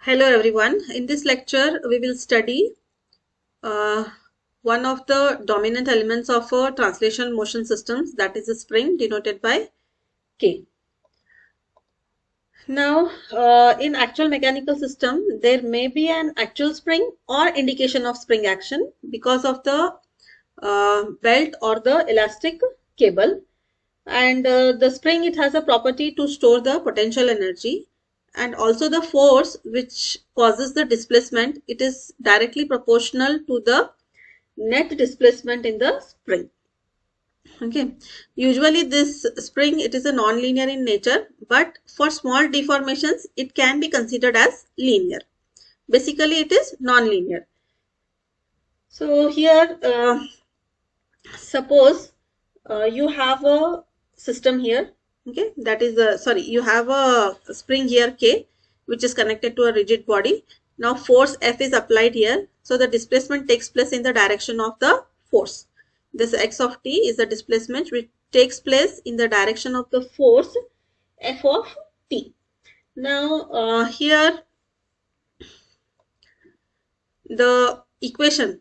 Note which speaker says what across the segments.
Speaker 1: Hello everyone. In this lecture, we will study uh, one of the dominant elements of a translational motion systems, that is a spring denoted by K. Now, in actual mechanical system, there may be an actual spring or indication of spring action because of the belt or the elastic cable. And the spring, it has a property to store the potential energy, and also the force which causes the displacement, it is directly proportional to the net displacement in the spring. Okay, usually this spring, it is a non-linear in nature, but for small deformations it can be considered as linear. Basically it is non-linear. So here suppose you have a system here, okay, that is you have a spring here K, which is connected to a rigid body. Now force F is applied here, so the displacement takes place in the direction of the force. This x of t is the displacement which takes place in the direction of the force F of t. Now here the equation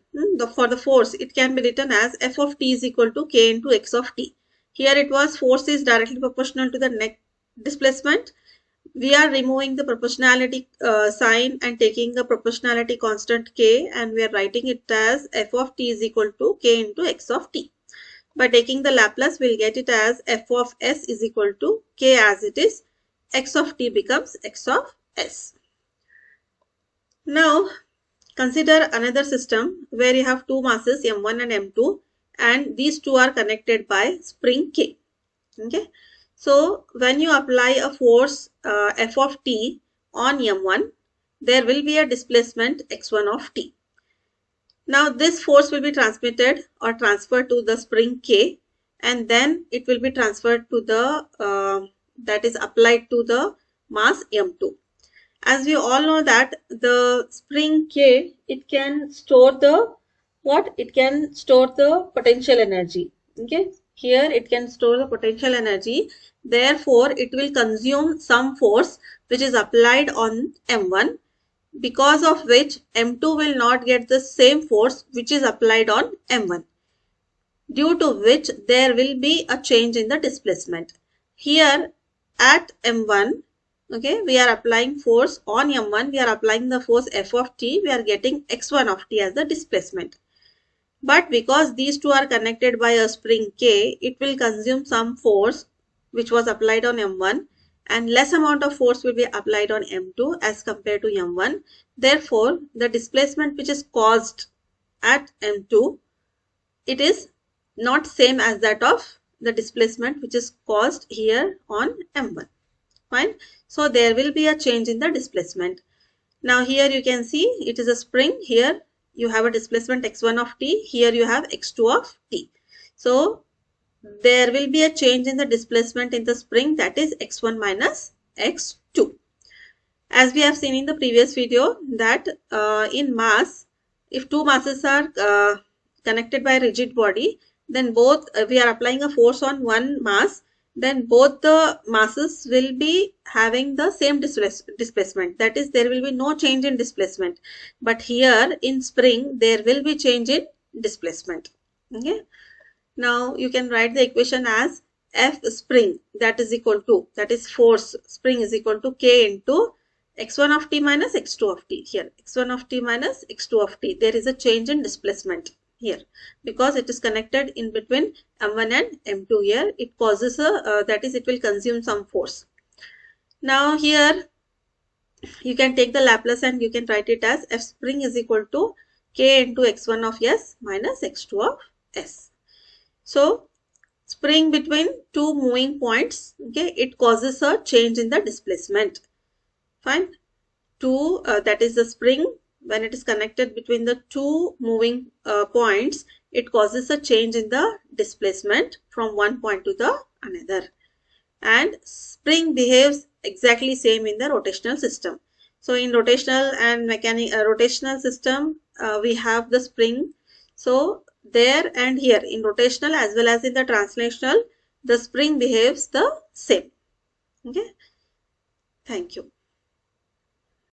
Speaker 1: for the force, it can be written as F of t is equal to K into x of t. Here it was force is directly proportional to the net displacement. We are removing the proportionality sign and taking the proportionality constant K, and we are writing it as F of t is equal to K into x of t. By taking the Laplace, we'll get it as F of s is equal to K as it is. X of t becomes x of s. Now consider another system where you have two masses m1 and m2, and these two are connected by spring K. Okay, so when you apply a force F of t on m1, there will be a displacement x1 of t. Now this force will be transmitted or transferred to the spring K, and then it will be transferred to the that is applied to the mass m2. As we all know that the spring K, it can store the what? It can store the potential energy. Okay, here it can store the potential energy. Therefore, it will consume some force which is applied on M1, because of which M2 will not get the same force which is applied on M1, due to which there will be a change in the displacement. Here at M1, okay, we are applying force on M1, we are applying the force F of t, we are getting x1 of t as the displacement. But because these two are connected by a spring K, it will consume some force which was applied on M1, and less amount of force will be applied on M2 as compared to M1. Therefore, the displacement which is caused at M2, it is not same as that of the displacement which is caused here on M1. Fine. So there will be a change in the displacement. Now here you can see it is a spring. Here you have a displacement x1 of t. Here you have x2 of t. So there will be a change in the displacement in the spring, that is x1 minus x2. As we have seen in the previous video that in mass, if two masses are connected by a rigid body, then both we are applying a force on one mass, then both the masses will be having the same displacement, that is there will be no change in displacement. But here in spring there will be change in displacement. Okay, now you can write the equation as F spring, that is equal to, that is force spring is equal to K into x1 of t minus x2 of t. Here x1 of t minus x2 of t, there is a change in displacement here because it is connected in between m1 and m2. Here it causes a that is it will consume some force. Now here you can take the Laplace and you can write it as F spring is equal to K into x1 of s minus x2 of s. So spring between two moving points, okay, it causes a change in the displacement. Fine. That is the spring, when it is connected between the two moving points, it causes a change in the displacement from one point to the another. And spring behaves exactly same in the rotational system. So in rotational and rotational system, we have the spring. So there and here in rotational as well as in the translational, the spring behaves the same. Okay. Thank you.